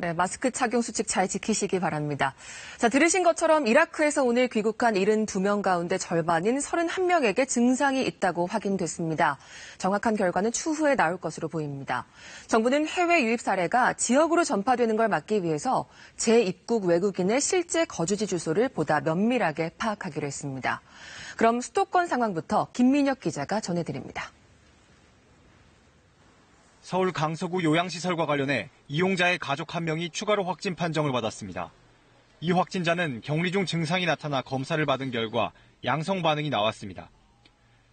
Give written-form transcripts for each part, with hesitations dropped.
네, 마스크 착용 수칙 잘 지키시기 바랍니다. 자, 들으신 것처럼 이라크에서 오늘 귀국한 72명 가운데 절반인 31명에게 증상이 있다고 확인됐습니다. 정확한 결과는 추후에 나올 것으로 보입니다. 정부는 해외 유입 사례가 지역으로 전파되는 걸 막기 위해서 재입국 외국인의 실제 거주지 주소를 보다 면밀하게 파악하기로 했습니다. 그럼 수도권 상황부터 김민혁 기자가 전해드립니다. 서울 강서구 요양시설과 관련해 이용자의 가족 1명이 추가로 확진 판정을 받았습니다. 이 확진자는 격리 중 증상이 나타나 검사를 받은 결과 양성 반응이 나왔습니다.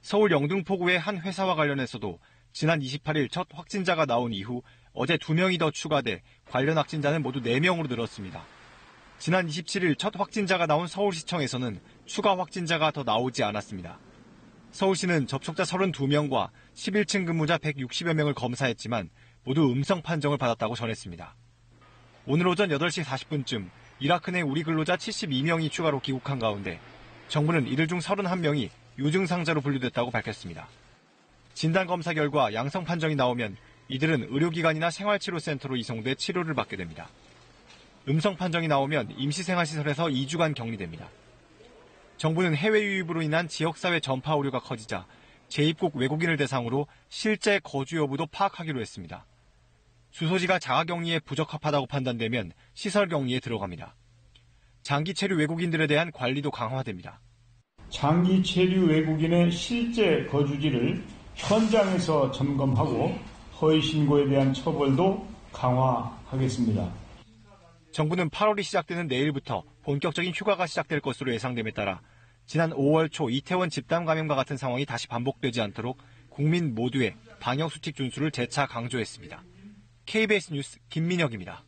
서울 영등포구의 한 회사와 관련해서도 지난 28일 첫 확진자가 나온 이후 어제 2명이 더 추가돼 관련 확진자는 모두 4명으로 늘었습니다. 지난 27일 첫 확진자가 나온 서울시청에서는 추가 확진자가 더 나오지 않았습니다. 서울시는 접촉자 32명과 11층 근무자 160여 명을 검사했지만 모두 음성 판정을 받았다고 전했습니다. 오늘 오전 8시 40분쯤 이라크 내 우리 근로자 72명이 추가로 귀국한 가운데 정부는 이들 중 31명이 유증상자로 분류됐다고 밝혔습니다. 진단검사 결과 양성 판정이 나오면 이들은 의료기관이나 생활치료센터로 이송돼 치료를 받게 됩니다. 음성 판정이 나오면 임시생활시설에서 2주간 격리됩니다. 정부는 해외 유입으로 인한 지역사회 전파 우려가 커지자 재입국 외국인을 대상으로 실제 거주 여부도 파악하기로 했습니다. 주소지가 자가격리에 부적합하다고 판단되면 시설격리에 들어갑니다. 장기 체류 외국인들에 대한 관리도 강화됩니다. 장기 체류 외국인의 실제 거주지를 현장에서 점검하고 허위 신고에 대한 처벌도 강화하겠습니다. 정부는 8월이 시작되는 내일부터 본격적인 휴가가 시작될 것으로 예상됨에 따라 지난 5월 초 이태원 집단 감염과 같은 상황이 다시 반복되지 않도록 국민 모두의 방역수칙 준수를 재차 강조했습니다. KBS 뉴스 김민혁입니다.